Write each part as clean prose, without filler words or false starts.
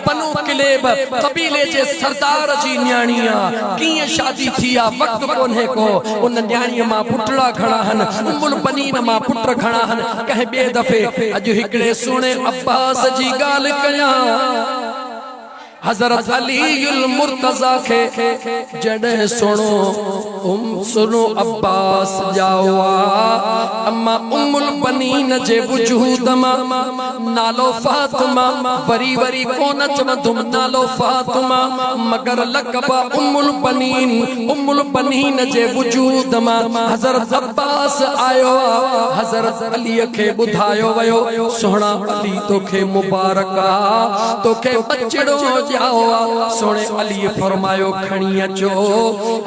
बनु किलेब कबीले जे सरदार जी न्याणिया कीअं शादी थी आ वक्त कोन्हे को उन न्याणीअ मां पुटड़ा खड़ा हन उम्मुल बनीन मां पुट खड़ा हन कहे बे दफे अज हिकड़े सुणे अब्बास जी गाल कया हजरत अलीउल मुर्तजा के जड़े सुनो अब्बास जावा अम्मा उम्मुल बनीन जे वजूद मा नालो फातिमा वरी वरी कोन चवंदुम नालो फातिमा मगर लक़ब उम्मुल बनीन जे वजूद मा हजरत अब्बास आयो हजरत अली के बुधायो वयो सोहणा अली तोखे मुबारका तोखे बचड़ो जाओ सोने अली फरमायो खणी अचो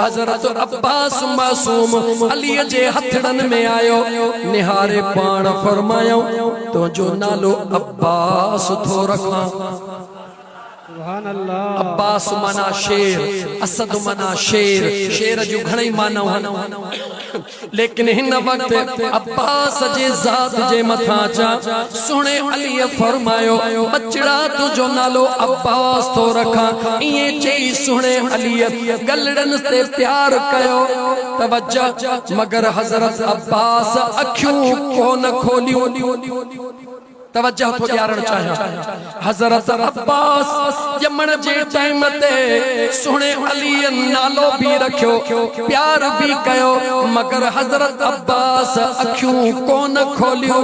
हजरत अब्बास मासूम अली जे हथड़न में आयो निहारे पान फरमायो तो जो नालो अब्बास थो रखा अब्बास मना शेर असद मना शेर शेर जो घणई माना लेकिन हिन वक्त अब्बास जे जात जे मथा चा सुने अली फरमायो बचड़ा तुझो नालो अब्बास तो रखा इए चई सुने अली गलड़न से प्यार कयो तवज्जो मगर हजरत अब्बास अखियों कोन खोलियो तवज्जो तो ॾियारण चाहियां हजरत अब्बास जमण जे टाइम ते सुणे अली नालो भी रखियो प्यार भी कयो मगर हजरत अब्बास अखियों कोन खोलियो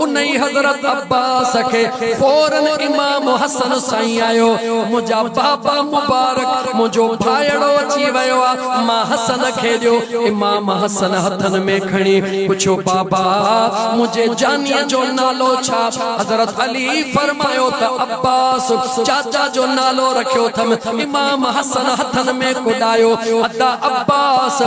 उनई हजरत अब्बास के फौरन इमाम हसन साईं आयो मुजा बाबा मुबारक मुजो भायड़ो अची वयो मां हसन खे ॾियो इमाम हसन हथन में खणी पुछो बाबा मुझे जानिया जो नालो छा हजरत अली फरमायो त अब्बास चाचा जो नालो रखियो थम इमाम हसन हथन में कुडायो अता अब्बास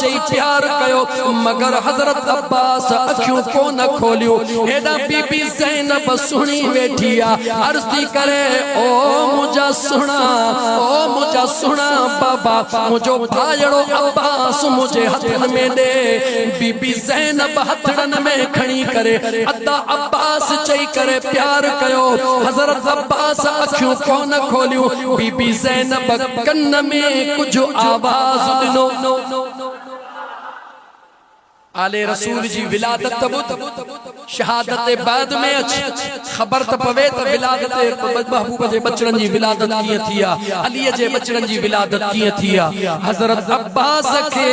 चई प्यार कयो मगर हजरत अब्बास अखियों कोन खोलियो हेडा बीबी ज़ैनब सुणी वेठी आ अर्ज़ थी करे ओ मुजा सुना बाबा मुजो भायड़ो अब्बास मुझे हथन में दे बीबी ज़ैनब हथड़न में खणी करे अता अब्बास चई करे प्यार कयो हजरत अब्बास अखियों कोन खोलियो बीबी ज़ैनब कन्न में कुछ आवाज दिनो आले रसूल जी विलादत शहादत बाद में खबर त पवे त विलादत महबूब जे बचड़न जी विलादत किए थिया अली जे बचड़न जी विलादत किए थिया हजरत अब्बास के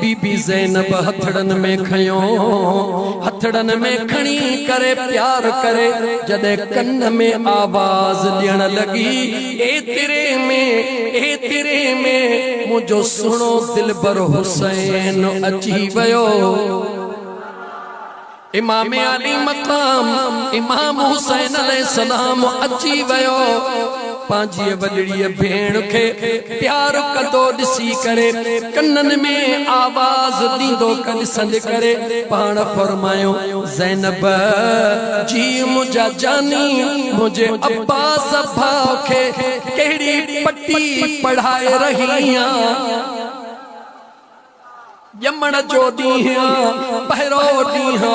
बीबी ज़ैनब हथड़न में खयो हथड़न में खणी करे प्यार करे जदे कन्न में आवाज ॾियण लगी ए तेरे में मुझो सुनो दिलबर हुसैन अची वयो इमाम अली मकाम इमाम हुसैन अलैहिस्सलाम अची वयो पांजी वडड़ी भेण के प्यार कदो दिसी करे कन्नन में आवाज दीदो कद संद करे पाण फरमायो ज़ैनब जी मुझा जानी मुझे अब्बास भाव के केड़ी पट्टी पढ़ाए रहिया यमन जो दीहा पहरो दीहा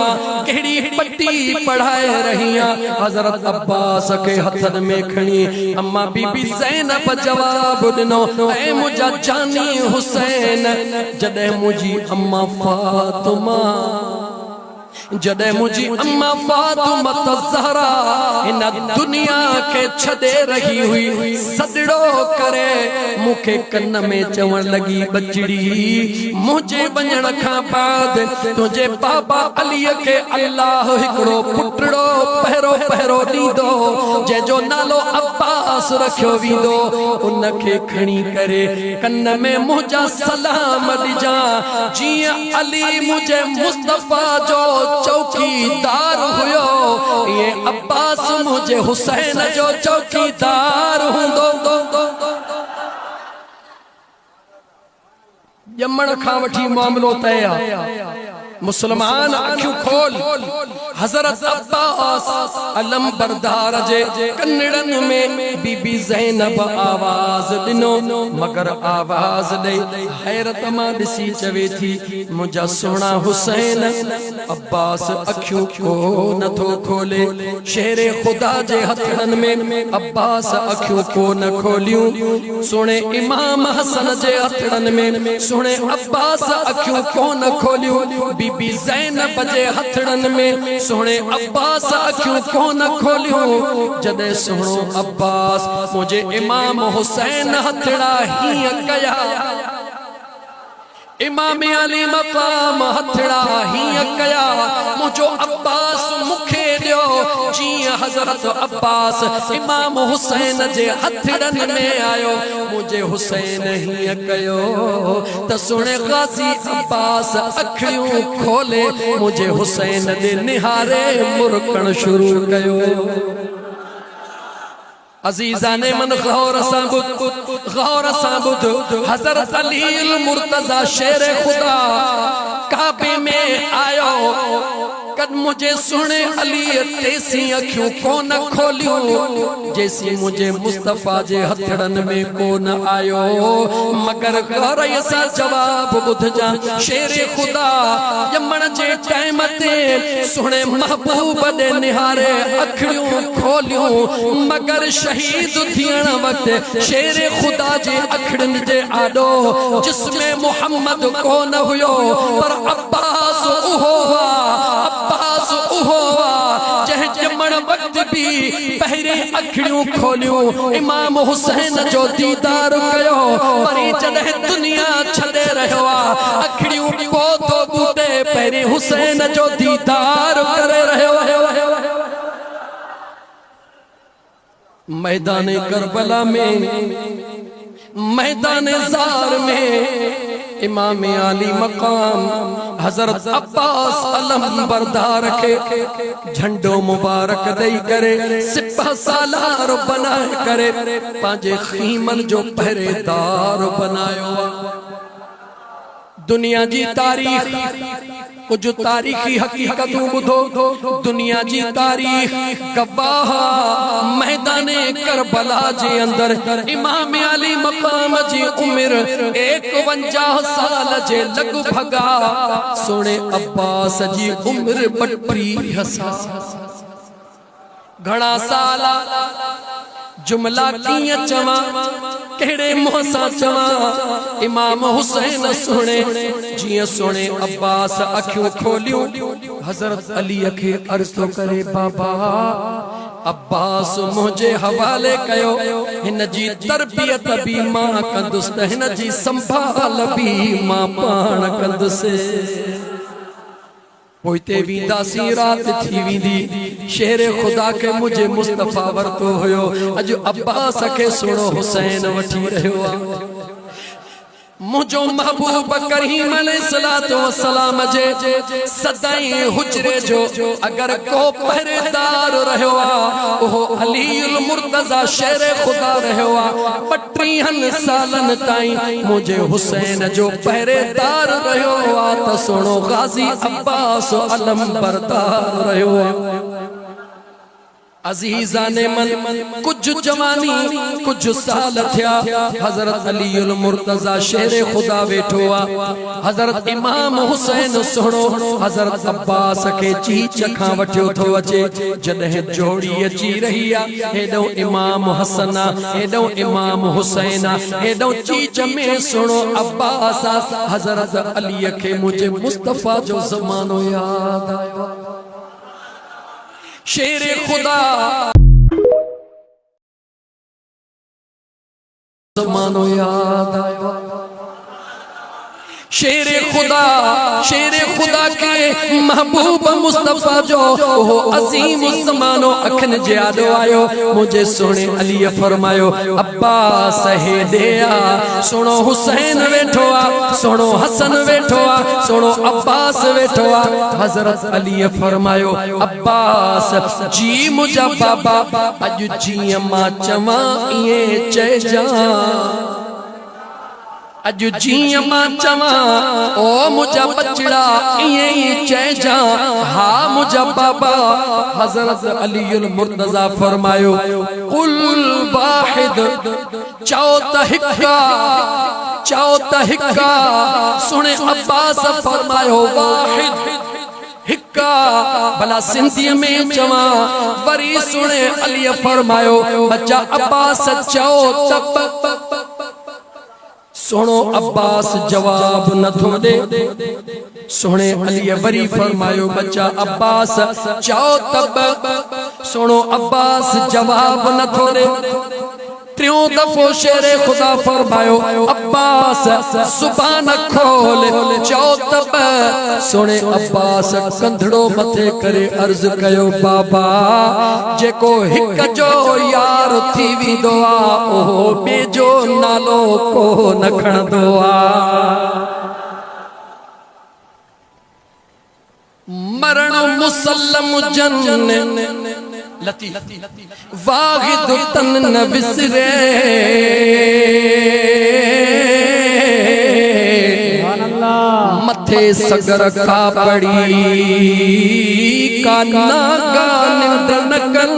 केड़ी पट्टी पढ़ाए रहिया हजरत अब्बास के हथन में खणी अम्मा बीबी ज़ैनब जवाब दिनो ऐ मुझा जानी हुसैन जदे मुझी अम्मा फातिमा जदे मुझी अम्मा फातिमा ज़हरा इन दुनिया के छदे रही हुई सदड़ो करे मुखे कन्न में चवण लगी बचड़ी मुझे वञण खां बाद तुझे बाबा अली के अल्लाह हिकड़ो पुटड़ो पहरो दीदो जेजो नालो अब्बास रखियो वीदो उनके खणी करे कन्न में मुझा सलाम दिजा जिया अली मुझे मुस्तफा जो चौकीदार हुयो ये अब्बास मुझे हुसैन जो चौकीदार हुंदो जमण खां वठी मामलो तय मुसलमान अखियूं खोल हजरत अब्बास अलम बरदार जे कन्नड़न में बीबी ज़ैनब आवाज दिनो, मगर आवाज दे हैरत मां दिसी चवे थी मुझा सोना हुसैन। अब्बास अखियों को नथो खोले, शेरे खुदा जे हथड़न में अब्बास अखियों को न खोलियूं। सुने इमाम हसन जे हथड़न में सुने अब्बास अखियों को न खोलियूं। बीबी ज़ैनब जे हथड़न में सुने अब्बास अखियों को न खोलियूं। जदे सुनो अब्बास मुझे इमाम हुसैन हथड़ा ही कया, इमाम अली मकाम हथड़ा ही कया। मुझो अब्बास मुखे दियो जीअं हजरत अब्बास इमाम हुसैन जे हथड़न में आयो, मुझे हुसैन ही कयो। त सुने गाज़ी अब्बास अखियूं खोले, मुझे हुसैन दे निहारे मुरकण शुरू कयो। अजीज़ाने मन गौर साबुद हजरत अली मुर्तजा शेर खुदा काबे में आयो। कद मुझे सुने अली तेसी अखियों को न खोलियो, जैसी मुझे मुस्तफा जे हथड़न में को न आयो। मगर गौर ऐसा जवाब बुध जा शेर खुदा यमन जे टाइम ते सुने महबूब दे निहारे अखियूं खोलियो। मगर शहीद थियण वक्त शेर खुदा जे अखड़न जे आडो जिसमें मोहम्मद को न हुयो, पर अब्बास उहो हुआ, अब्बास उहो हुआ जह जमण वक्त भी पहरे अखड़ियों खोलियो। इमाम हुसैन जो दीदार कयो, परी जदह दुनिया छदे रहो अखड़ियों पोतो बूटे पहरे हुसैन जो दीदार करे रहो। मैदान करबला में, मैदान ज़ार में इमाम आली मकाम हजरत अब्बास अलम बरदार के झंडो मुबारक दई करे सिपह सालार बनाए करे पांजे खीमन जो पहरेदार बनायो। दुनिया जी तारीख कुछ तारीखी हकीकतों बुधो, दुनिया जी तारीख गवाह मैदाने करबला जे अंदर इमाम अली मकाम जी उम्र 51 साल जे लगभगा, सोने अब्बास जी उम्र 32 साल। घणा साला जुमला किया चवा केड़े मोसा चवा, इमाम हुसैन सुने जिया सुने अब्बास अखियों खोलियो। हजरत अली के अर्ज तो करे बाबा अब्बास मुझे हवाले कयो, हिन जी तरबियत भी मां कंदुस, हिन जी संभाल भी मां पाण कंदुसे। पोइते वींदासी रात थी वींदी, शेर खुदा के मुझे मुस्तफा वरतो हुयो, अज अब्बास के सुनो हुसैन वठी रहो। मुझो महबूब करीम अलैहिस्सलातु वस्सलाम जे सदाई हुजरे जो अगर को पहरेदार रहो ओहो अलीउल मुर्तजा शेर खुदा रहो। 32 सालन ताई मुझे हुसैन जो पहरेदार रहो, त सुनो गाजी अब्बास अलम बरदार रहो। अजीज़ाने मन कुछ जवानी कुछ साल थिया, हजरत अलीउल मुर्तजा शेर खुदा वेठोआ। हजरत इमाम हुसैन सुनो हजरत अब्बास के चीच खां वठियो थो अचे। जॾहिं जोड़ी अची रही आ, हेॾो इमाम हसना हेॾो इमाम हुसैना, हेॾो चीच में सुनो अब्बास। हजरत अली के मुझे मुस्तफा जो ज़मानो याद आयो। शेर खुदा ज़मानो याद आयो। शेर खुदा के महबूब मुस्तफा जो हो अजीम ज़मानो अखन ज्यादो आयो। मुझे सुने अली फरमायो अब्बास हे दिया, सुनो हुसैन वेठो आ, सुनो हसन वेठो आ, सुनो अब्बास वेठो आ। हजरत अली फरमायो अब्बास जी मुझा बाबा अज जी मां चवा इए चए जा। अज जी मां चवा ओ मुझा बचड़ा इं चैजा हा मुझा बाबा हजरत अलीउल मुर्तजा फरमायो कुल वाहिद चाओ त हिक्का चाओ त हिक्का सुने अब्बास फरमायो वाहिद हिक्का भला सिंधी में चवा वरी सुने अली फरमायो बच्चा अब्बास चाओ त सुनो अब्बास जवाब न थो दे सुने अली वरी फरमायो बच्चा अब्बास चाओ तब सुनो अब्बास जवाब न थो दे त्रियों दफो शेरे खुदा फरमायो अब्बास सुबान खोल चाओ तब सुने अब्बास कंधड़ो मथे करे अर्ज कयो बाबा जेको हिक जो यार थी विंदो आ ओ बेजो नालो को न खणंदो आ मरण मुसल्लम जन लती वाहिद तन न बिसरे मथे सगर का पड़ी काना गानिंद नकल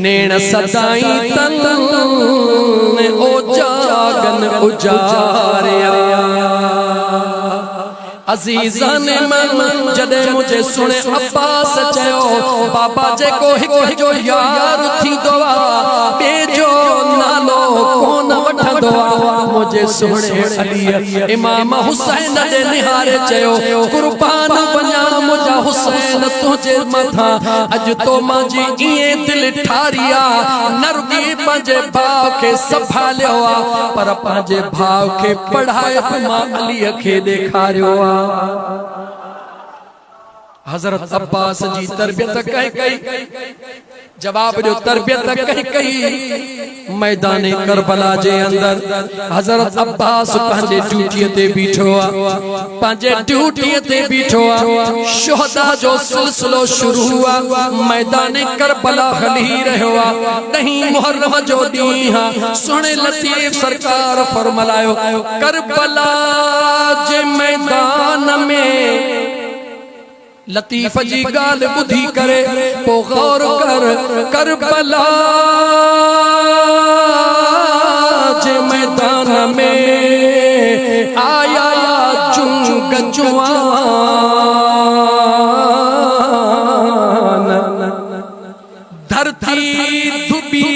नेण सदाई तन ओ जागन उजारिया अजीज़ान मन जदे मुझे सुने अब्बास चयो बाबा जेको हिक जो यार थी दोआ बेजो नालो कोन वठंदो मुझे सुने अली इमाम हुसैन दे निहारे चयो कुर्बान बना मुझा हुसैन तुझे मथा अज तो मांजी इए दिल ठारिया नरगी पंजे भाव के संभालियो पर पंजे भाव के पढ़ाए मां अली के देखारियो हजरत अब्बास जी तरबियत कही कही जवाब जो तरबियत कही कही मैदान करबला जे अंदर हजरत अब्बास पंहिंजे ड्यूटीअ ते बीठो आ पंहिंजे ड्यूटीअ ते बीठो आ शुहदा जो सिलसिलो शुरू हुआ मैदान करबला हली रहियो आ 10 मुहर्रम जो ॾींहुं सुणे लतीफ़ सरकार फरमायो करबला जे मैदान में लतीफ़ जी गाल बुधी करे पो गौर कर करबला जे मैदान में आया चुंग जवान धरती धुबी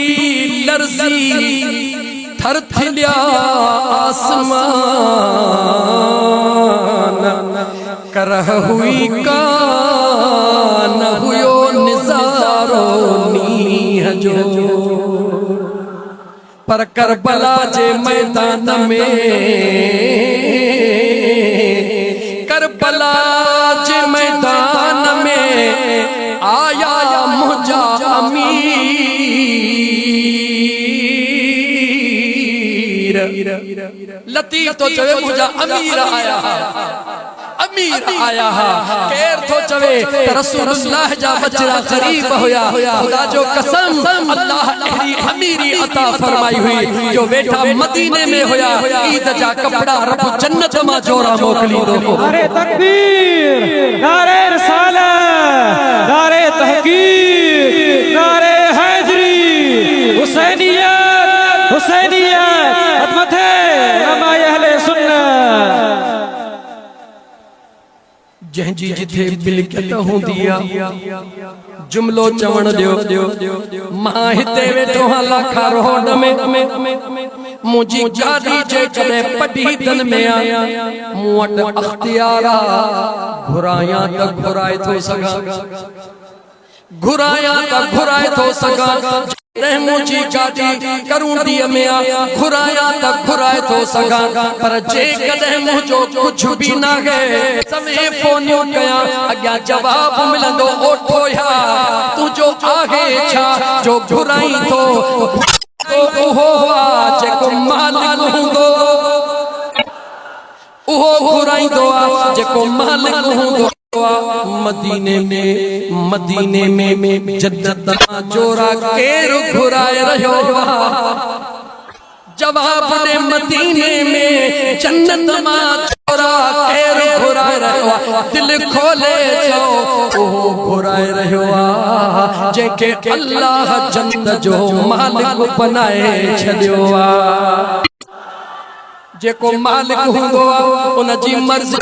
लर्जी थरथलिया आसमान करह हुई का न हुयो निजारो नीह जो पर करबला जे मैदान में करबला जे मैदान में आया मुझा अमीर लतीफ तो चवे मुझा अमीर आया अमीर आया केर तो चवे रसूलुल्लाह जा बचड़ा गरीब होया खुदा जो कसम अल्लाह एहरी अमीरी अता फरमाई हुई जो बेटा मदीने में होया ईद जा कपड़ा रब जन्नत मा जोरा मोकली दो नारे तकबीर नारे रिसालत नारे तहकीक नारे हैदरी हुसैनियत हुसैनियत अदमत है अमाय अहले सुन्नत जंहिंजी जिथे बिलकत हूंदी आ जुमलो चवण दियो मां हिते वेठो हां लाखा रोड में मुंहिंजी गाॾी जे कॾहिं पटी दन में आ मूं वटि अख्तियार आ घुरायां त घुराए थो सघां घुरायां त घुराए थो सघां मुझी गाड़ी करूंडीअ में आ घुराया त घुराए थो सघां पर जे कॾहिं मुंहिंजो कुझु बि न है समय फोनियूं कयां अॻियां जवाब मिलंदो ओठो या तुंहिंजो आहे छा जो घुराई थो उहो आ जेको मालिक हूंदो उहो घुराईंदो आ जेको मालिक हूंदो मदीने में जन्नत जोरा केर घुराए रहियो जवाब ने मदीने में जन्नत मां छोरा केर घुराए रहियो आ दिल खोले जो ओ घुराए रहियो आ जेके अल्लाह जन्नत जो मालिक बनाए छॾियो आ जेको मालिक हूंदो आ उन जी मर्ज़ी